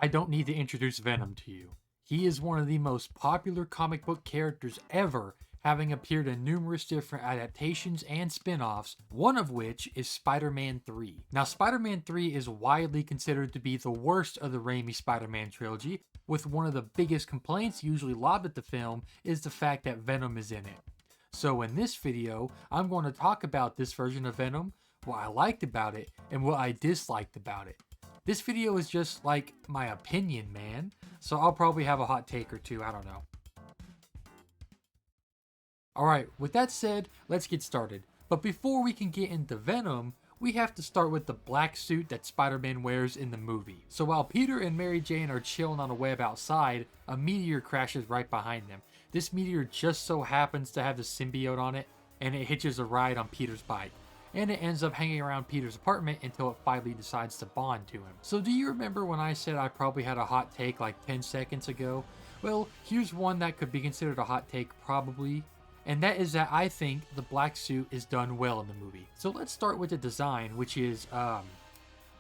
I don't need to introduce Venom to you. He is one of the most popular comic book characters ever, having appeared in numerous different adaptations and spin offs, one of which is Spider Man 3. Now, Spider Man 3 is widely considered to be the worst of the Raimi Spider Man trilogy, with one of the biggest complaints usually lobbed at the film is the fact that Venom is in it. So, in this video, I'm going to talk about this version of Venom, what I liked about it, and what I disliked about it. This video is just like my opinion, man. So I'll probably have a hot take or two, I don't know. Alright, with that said, let's get started. But before we can get into Venom, we have to start with the black suit that Spider-Man wears in the movie. So while Peter and Mary Jane are chilling on a web outside, a meteor crashes right behind them. This meteor just so happens to have the symbiote on it, and it hitches a ride on Peter's bike. And it ends up hanging around Peter's apartment until it finally decides to bond to him. So do you remember when I said I probably had a hot take like 10 seconds ago? Well, here's one that could be considered a hot take probably, and that is that I think the black suit is done well in the movie. So let's start with the design, which is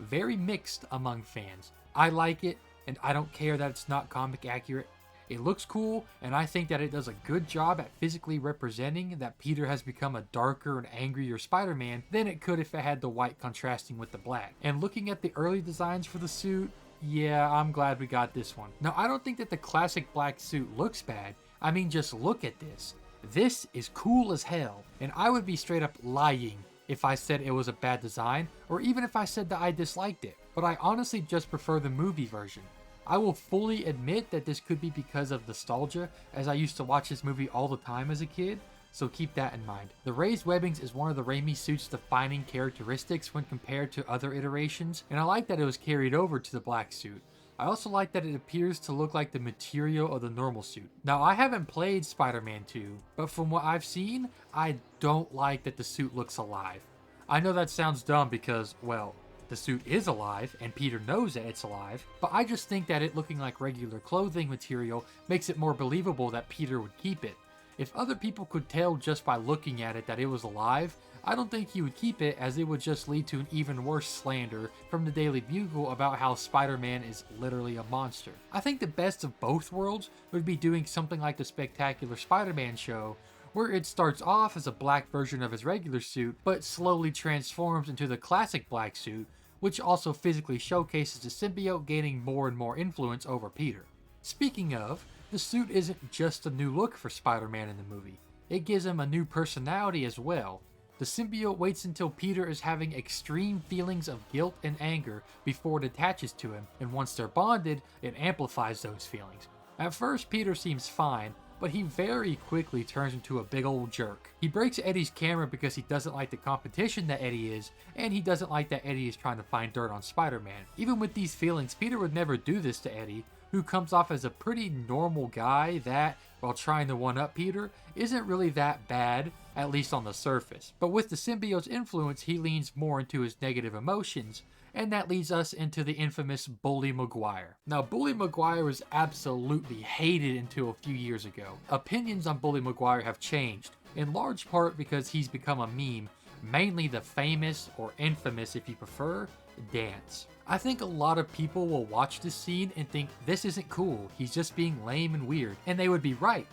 very mixed among fans. I like it, and I don't care that it's not comic accurate. It looks cool, and I think that it does a good job at physically representing that Peter has become a darker and angrier Spider-Man than it could if it had the white contrasting with the black. And looking at the early designs for the suit, yeah, I'm glad we got this one. Now, I don't think that the classic black suit looks bad. I mean, just look at this. This is cool as hell, and I would be straight up lying if I said it was a bad design, or even if I said that I disliked it. But I honestly just prefer the movie version. I will fully admit that this could be because of nostalgia, as I used to watch this movie all the time as a kid, so keep that in mind. The raised webbings is one of the Raimi suit's defining characteristics when compared to other iterations, and I like that it was carried over to the black suit. I also like that it appears to look like the material of the normal suit. Now, I haven't played Spider-Man 2, but from what I've seen, I don't like that the suit looks alive. I know that sounds dumb because, well, the suit is alive, and Peter knows that it's alive, but I just think that it looking like regular clothing material makes it more believable that Peter would keep it. If other people could tell just by looking at it that it was alive, I don't think he would keep it, as it would just lead to an even worse slander from the Daily Bugle about how Spider-Man is literally a monster. I think the best of both worlds would be doing something like the Spectacular Spider-Man show, where it starts off as a black version of his regular suit, but slowly transforms into the classic black suit, which also physically showcases the symbiote gaining more and more influence over Peter. Speaking of, the suit isn't just a new look for Spider-Man in the movie, it gives him a new personality as well. The symbiote waits until Peter is having extreme feelings of guilt and anger before it attaches to him, and once they're bonded, it amplifies those feelings. At first, Peter seems fine, but he very quickly turns into a big old jerk. He breaks Eddie's camera because he doesn't like the competition that Eddie is, and he doesn't like that Eddie is trying to find dirt on Spider-Man. Even with these feelings, Peter would never do this to Eddie, who comes off as a pretty normal guy that, while trying to one-up Peter, isn't really that bad, at least on the surface. But with the symbiote's influence, he leans more into his negative emotions, and that leads us into the infamous Bully Maguire. Now, Bully Maguire was absolutely hated until a few years ago. Opinions on Bully Maguire have changed, in large part because he's become a meme, mainly the famous, or infamous if you prefer, dance. I think a lot of people will watch this scene and think this isn't cool, he's just being lame and weird, and they would be right.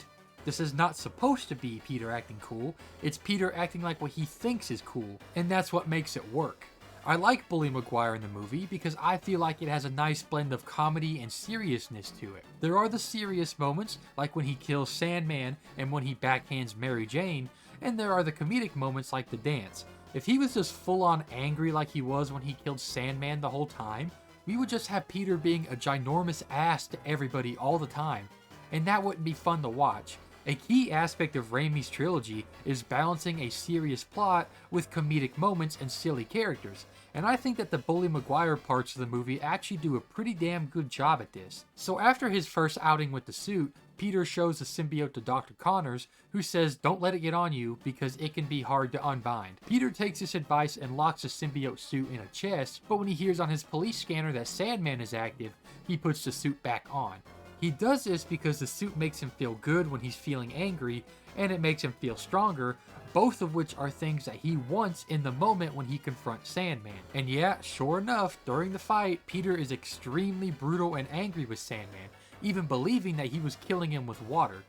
This is not supposed to be Peter acting cool, it's Peter acting like what he thinks is cool, and that's what makes it work. I like Bully Maguire in the movie because I feel like it has a nice blend of comedy and seriousness to it. There are the serious moments, like when he kills Sandman and when he backhands Mary Jane, and there are the comedic moments like the dance. If he was just full on angry like he was when he killed Sandman the whole time, we would just have Peter being a ginormous ass to everybody all the time, and that wouldn't be fun to watch. A key aspect of Raimi's trilogy is balancing a serious plot with comedic moments and silly characters, and I think that the Bully Maguire parts of the movie actually do a pretty damn good job at this. So after his first outing with the suit, Peter shows the symbiote to Dr. Connors, who says don't let it get on you because it can be hard to unbind. Peter takes this advice and locks the symbiote suit in a chest, but when he hears on his police scanner that Sandman is active, he puts the suit back on. He does this because the suit makes him feel good when he's feeling angry, and it makes him feel stronger, both of which are things that he wants in the moment when he confronts Sandman. And yeah, sure enough, during the fight, Peter is extremely brutal and angry with Sandman, even believing that he was killing him with water.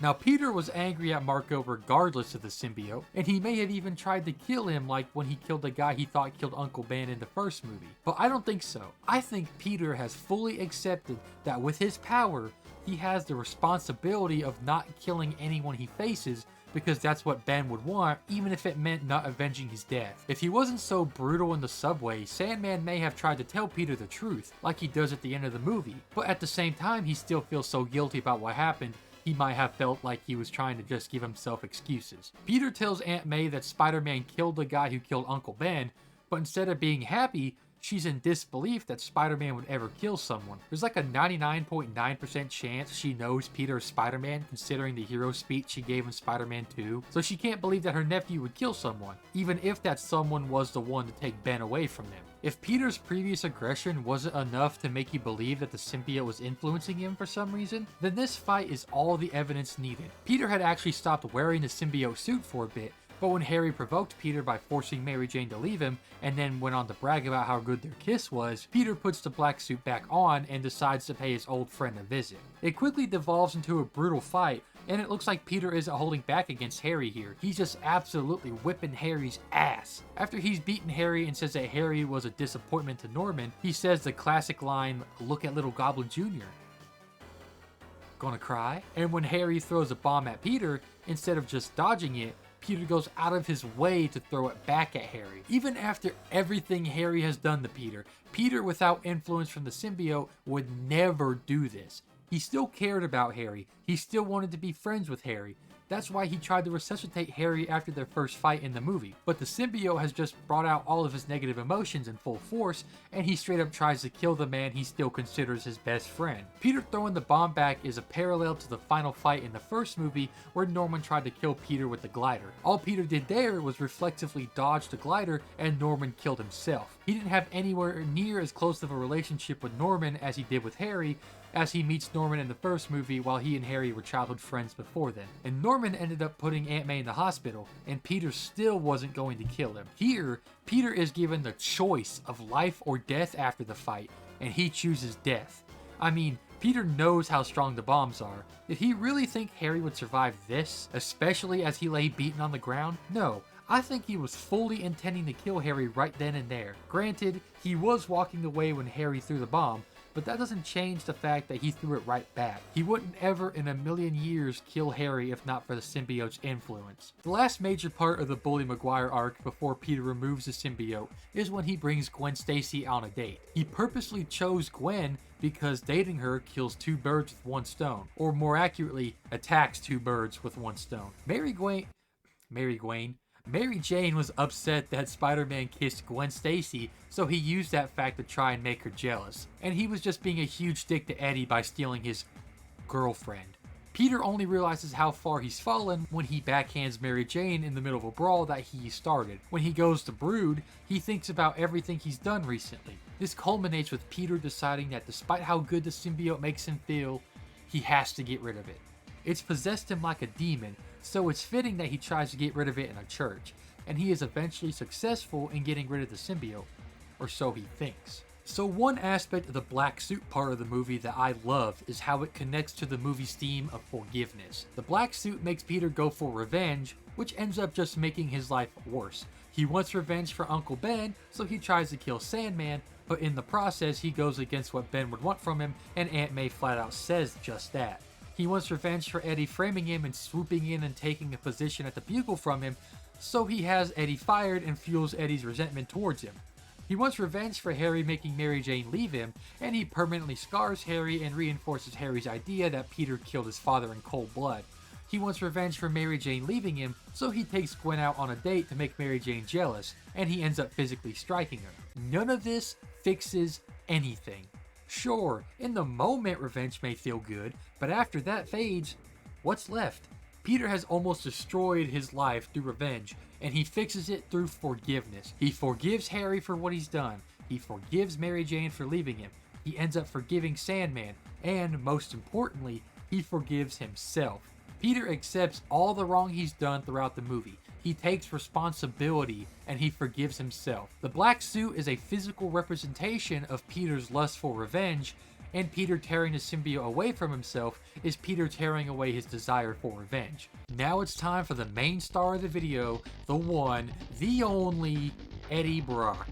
Now, Peter was angry at Marco regardless of the symbiote, and he may have even tried to kill him like when he killed the guy he thought killed Uncle Ben in the first movie. But I don't think so. I think Peter has fully accepted that with his power, he has the responsibility of not killing anyone he faces, because that's what Ben would want, even if it meant not avenging his death. If he wasn't so brutal in the subway, Sandman may have tried to tell Peter the truth, like he does at the end of the movie. But at the same time, he still feels so guilty about what happened, he might have felt like he was trying to just give himself excuses. Peter tells Aunt May that Spider-Man killed the guy who killed Uncle Ben, but instead of being happy, she's in disbelief that Spider-Man would ever kill someone. There's like a 99.9% chance she knows Peter is Spider-Man, considering the hero speech she gave in Spider-Man 2, so she can't believe that her nephew would kill someone, even if that someone was the one to take Ben away from them. If Peter's previous aggression wasn't enough to make you believe that the symbiote was influencing him for some reason, then this fight is all the evidence needed. Peter had actually stopped wearing the symbiote suit for a bit, but when Harry provoked Peter by forcing Mary Jane to leave him, and then went on to brag about how good their kiss was, Peter puts the black suit back on and decides to pay his old friend a visit. It quickly devolves into a brutal fight, and it looks like Peter isn't holding back against Harry here. He's just absolutely whipping Harry's ass. After he's beaten Harry and says that Harry was a disappointment to Norman, he says the classic line, "Look at little Goblin Jr." Gonna cry? And when Harry throws a bomb at Peter, instead of just dodging it, Peter goes out of his way to throw it back at Harry. Even after everything Harry has done to Peter, Peter without influence from the symbiote would never do this. He still cared about Harry. He still wanted to be friends with Harry. That's why he tried to resuscitate Harry after their first fight in the movie. But the symbiote has just brought out all of his negative emotions in full force, and he straight up tries to kill the man he still considers his best friend. Peter throwing the bomb back is a parallel to the final fight in the first movie where Norman tried to kill Peter with the glider. All Peter did there was reflexively dodge the glider, and Norman killed himself. He didn't have anywhere near as close of a relationship with Norman as he did with Harry, as he meets Norman in the first movie while he and Harry were childhood friends before then. And Norman ended up putting Aunt May in the hospital, and Peter still wasn't going to kill him. Here, Peter is given the choice of life or death after the fight, and he chooses death. I mean, Peter knows how strong the bombs are. Did he really think Harry would survive this, especially as he lay beaten on the ground? No. I think he was fully intending to kill Harry right then and there. Granted, he was walking away when Harry threw the bomb, but that doesn't change the fact that he threw it right back. He wouldn't ever in a million years kill Harry if not for the symbiote's influence. The last major part of the Bully Maguire arc before Peter removes the symbiote is when he brings Gwen Stacy on a date. He purposely chose Gwen because dating her kills two birds with one stone, or more accurately, attacks two birds with one stone. Mary Jane was upset that Spider-Man kissed Gwen Stacy, so he used that fact to try and make her jealous. And he was just being a huge dick to Eddie by stealing his girlfriend. Peter only realizes how far he's fallen when he backhands Mary Jane in the middle of a brawl that he started. When he goes to Brood, he thinks about everything he's done recently. This culminates with Peter deciding that despite how good the symbiote makes him feel, he has to get rid of it. It's possessed him like a demon, so it's fitting that he tries to get rid of it in a church, and he is eventually successful in getting rid of the symbiote, or so he thinks. So one aspect of the black suit part of the movie that I love is how it connects to the movie's theme of forgiveness. The black suit makes Peter go for revenge, which ends up just making his life worse. He wants revenge for Uncle Ben, so he tries to kill Sandman, but in the process he goes against what Ben would want from him, and Aunt May flat out says just that. He wants revenge for Eddie framing him and swooping in and taking a position at the Bugle from him, so he has Eddie fired and fuels Eddie's resentment towards him. He wants revenge for Harry making Mary Jane leave him, and he permanently scars Harry and reinforces Harry's idea that Peter killed his father in cold blood. He wants revenge for Mary Jane leaving him, so he takes Gwen out on a date to make Mary Jane jealous, and he ends up physically striking her. None of this fixes anything. Sure, in the moment revenge may feel good, but after that fades, what's left? Peter has almost destroyed his life through revenge, and he fixes it through forgiveness. He forgives Harry for what he's done. He forgives Mary Jane for leaving him. He ends up forgiving Sandman, and most importantly, he forgives himself. Peter accepts all the wrong he's done throughout the movie. He takes responsibility and he forgives himself. The black suit is a physical representation of Peter's lust for revenge, and Peter tearing the symbiote away from himself is Peter tearing away his desire for revenge. Now it's time for the main star of the video, the one, the only, Eddie Brock.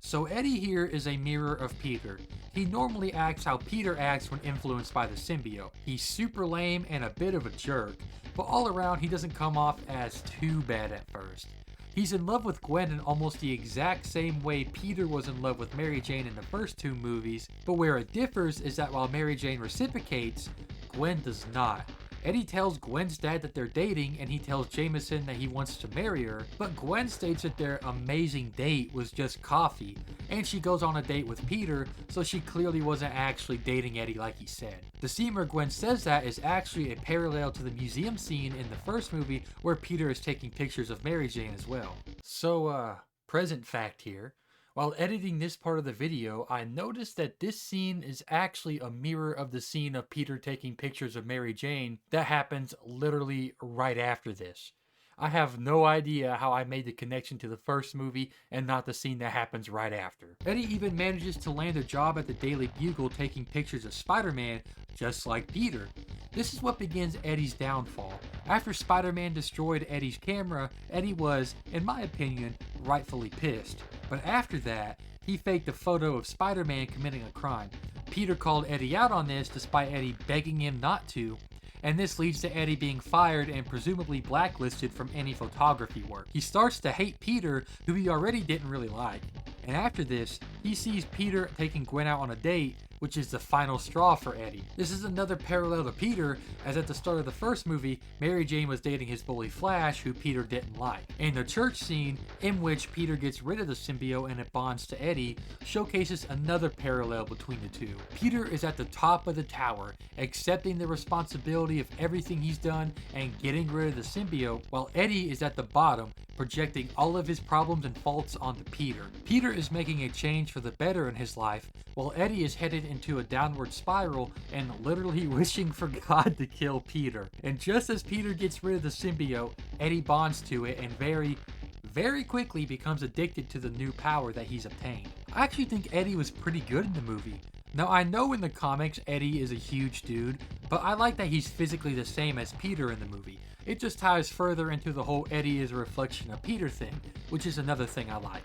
So Eddie here is a mirror of Peter. He normally acts how Peter acts when influenced by the symbiote. He's super lame and a bit of a jerk, but all around he doesn't come off as too bad at first. He's in love with Gwen in almost the exact same way Peter was in love with Mary Jane in the first two movies, but where it differs is that while Mary Jane reciprocates, Gwen does not. Eddie tells Gwen's dad that they're dating, and he tells Jameson that he wants to marry her, but Gwen states that their amazing date was just coffee, and she goes on a date with Peter, so she clearly wasn't actually dating Eddie like he said. The scene where Gwen says that is actually a parallel to the museum scene in the first movie where Peter is taking pictures of Mary Jane as well. So, present fact here. While editing this part of the video, I noticed that this scene is actually a mirror of the scene of Peter taking pictures of Mary Jane that happens literally right after this. I have no idea how I made the connection to the first movie and not the scene that happens right after. Eddie even manages to land a job at the Daily Bugle taking pictures of Spider-Man just like Peter. This is what begins Eddie's downfall. After Spider-Man destroyed Eddie's camera, Eddie was, in my opinion, rightfully pissed. But after that, he faked a photo of Spider-Man committing a crime. Peter called Eddie out on this despite Eddie begging him not to, and this leads to Eddie being fired and presumably blacklisted from any photography work. He starts to hate Peter, who he already didn't really like. And after this, he sees Peter taking Gwen out on a date, which is the final straw for Eddie. This is another parallel to Peter, as at the start of the first movie, Mary Jane was dating his bully Flash, who Peter didn't like. And the church scene, in which Peter gets rid of the symbiote and it bonds to Eddie, showcases another parallel between the two. Peter is at the top of the tower, accepting the responsibility of everything he's done and getting rid of the symbiote, while Eddie is at the bottom, projecting all of his problems and faults onto Peter. Peter is making a change for the better in his life, while Eddie is headed into a downward spiral and literally wishing for God to kill Peter. And just as Peter gets rid of the symbiote, Eddie bonds to it and very quickly becomes addicted to the new power that he's obtained. I actually think Eddie was pretty good in the movie. Now I know in the comics Eddie is a huge dude, but I like that he's physically the same as Peter in the movie. It just ties further into the whole Eddie is a reflection of Peter thing, which is another thing I like.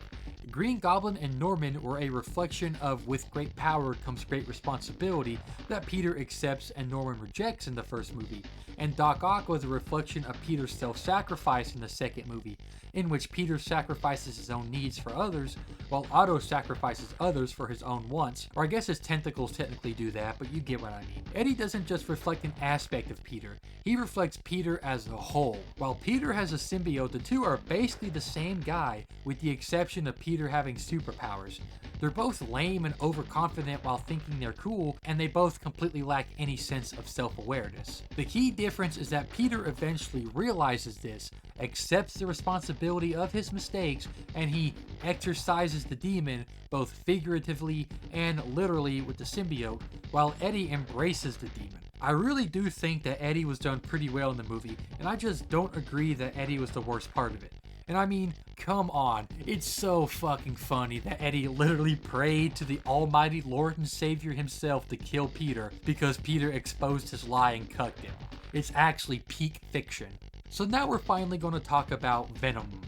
Green Goblin and Norman were a reflection of with great power comes great responsibility that Peter accepts and Norman rejects in the first movie, and Doc Ock was a reflection of Peter's self-sacrifice in the second movie, in which Peter sacrifices his own needs for others, while Otto sacrifices others for his own wants. Or I guess his tentacles technically do that, but you get what I mean. Eddie doesn't just reflect an aspect of Peter, he reflects Peter as a whole. While Peter has a symbiote, the two are basically the same guy, with the exception of Peter having superpowers. They're both lame and overconfident while thinking they're cool, and they both completely lack any sense of self-awareness. The key difference is that Peter eventually realizes this, accepts the responsibility of his mistakes, and he exorcises the demon both figuratively and literally with the symbiote, while Eddie embraces the demon. I really do think that Eddie was done pretty well in the movie, and I just don't agree that Eddie was the worst part of it. And I mean, come on, it's so fucking funny that Eddie literally prayed to the almighty Lord and Savior himself to kill Peter because Peter exposed his lie and cucked him. It's actually peak fiction. So now we're finally going to talk about Venom.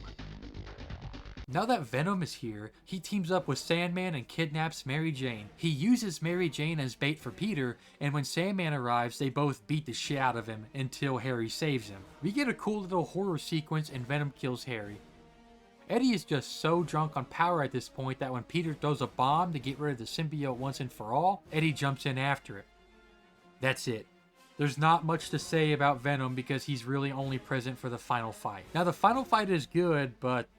Now that Venom is here, he teams up with Sandman and kidnaps Mary Jane. He uses Mary Jane as bait for Peter, and when Sandman arrives, they both beat the shit out of him until Harry saves him. We get a cool little horror sequence and Venom kills Harry. Eddie is just so drunk on power at this point that when Peter throws a bomb to get rid of the symbiote once and for all, Eddie jumps in after it. That's it. There's not much to say about Venom because he's really only present for the final fight. Now the final fight is good, but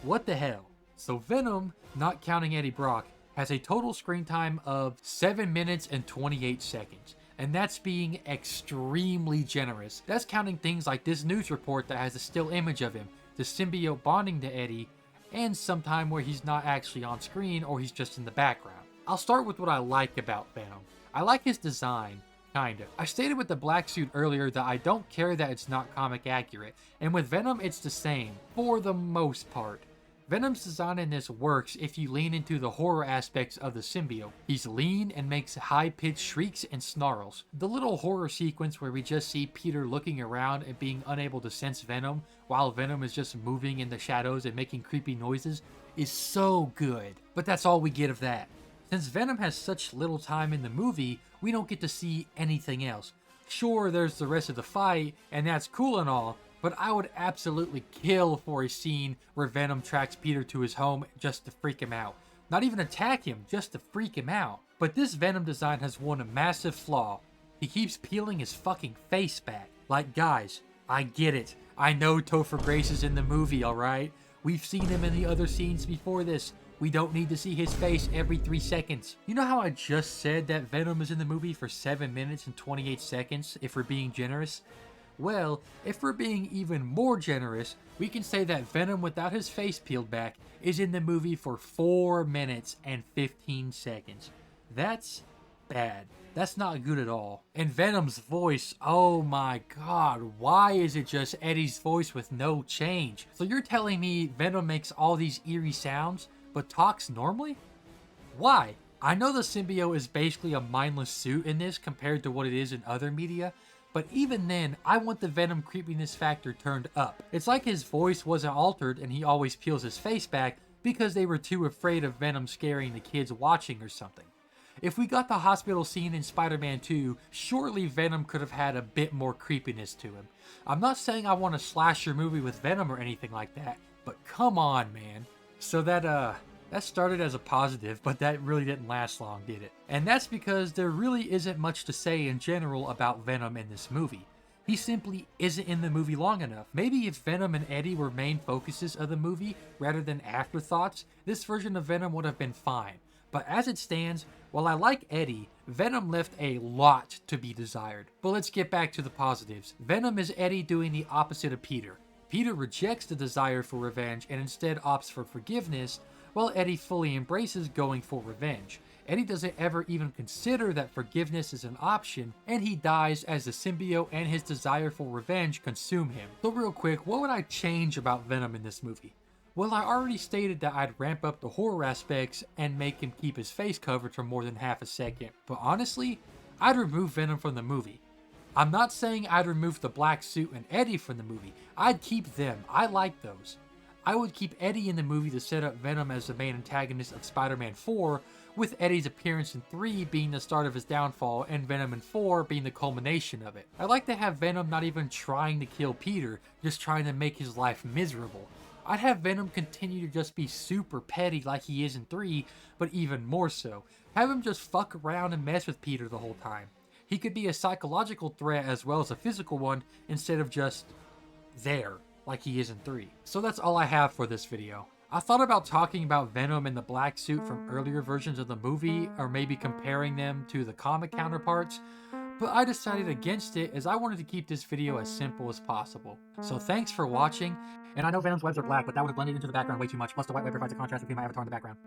what the hell? So Venom, not counting Eddie Brock, has a total screen time of 7 minutes and 28 seconds. And that's being extremely generous. That's counting things like this news report that has a still image of him, the symbiote bonding to Eddie, and some time where he's not actually on screen or he's just in the background. I'll start with what I like about Venom. I like his design, kinda. I stated with the black suit earlier that I don't care that it's not comic accurate, and with Venom it's the same, for the most part. Venom's design in this works if you lean into the horror aspects of the symbiote. He's lean and makes high-pitched shrieks and snarls. The little horror sequence where we just see Peter looking around and being unable to sense Venom, while Venom is just moving in the shadows and making creepy noises, is so good. But that's all we get of that. Since Venom has such little time in the movie, we don't get to see anything else. Sure, there's the rest of the fight, and that's cool and all, but I would absolutely kill for a scene where Venom tracks Peter to his home just to freak him out. Not even attack him, just to freak him out. But this Venom design has one massive flaw. He keeps peeling his fucking face back. Like, guys, I get it. I know Topher Grace is in the movie, alright? We've seen him in the other scenes before this. We don't need to see his face every 3 seconds. You know how I just said that Venom is in the movie for 7 minutes and 28 seconds, if we're being generous? Well, if we're being even more generous, we can say that Venom without his face peeled back is in the movie for 4 minutes and 15 seconds. That's bad. That's not good at all. And Venom's voice, oh my god, why is it just Eddie's voice with no change? So you're telling me Venom makes all these eerie sounds, but talks normally? Why? I know the symbiote is basically a mindless suit in this compared to what it is in other media, but even then, I want the Venom creepiness factor turned up. It's like his voice wasn't altered and he always peels his face back because they were too afraid of Venom scaring the kids watching or something. If we got the hospital scene in Spider-Man 2, surely Venom could have had a bit more creepiness to him. I'm not saying I want a slasher movie with Venom or anything like that, but come on, man. So that started as a positive, but that really didn't last long, did it? And that's because there really isn't much to say in general about Venom in this movie. He simply isn't in the movie long enough. Maybe if Venom and Eddie were main focuses of the movie rather than afterthoughts, this version of Venom would have been fine. But as it stands, while I like Eddie, Venom left a lot to be desired. But let's get back to the positives. Venom is Eddie doing the opposite of Peter. Peter rejects the desire for revenge and instead opts for forgiveness, while Eddie fully embraces going for revenge. Eddie doesn't ever even consider that forgiveness is an option, and he dies as the symbiote and his desire for revenge consume him. So real quick, what would I change about Venom in this movie? Well, I already stated that I'd ramp up the horror aspects and make him keep his face covered for more than half a second. But honestly, I'd remove Venom from the movie. I'm not saying I'd remove the black suit and Eddie from the movie. I'd keep them. I like those. I would keep Eddie in the movie to set up Venom as the main antagonist of Spider-Man 4, with Eddie's appearance in 3 being the start of his downfall and Venom in 4 being the culmination of it. I'd like to have Venom not even trying to kill Peter, just trying to make his life miserable. I'd have Venom continue to just be super petty like he is in 3, but even more so. Have him just fuck around and mess with Peter the whole time. He could be a psychological threat as well as a physical one instead of just there like he is in 3. So that's all I have for this video. I thought about talking about Venom in the black suit from earlier versions of the movie, or maybe comparing them to the comic counterparts, but I decided against it as I wanted to keep this video as simple as possible. So thanks for watching, and I know Venom's webs are black, but that would have blended into the background way too much, plus the white web provides a contrast between my avatar and the background.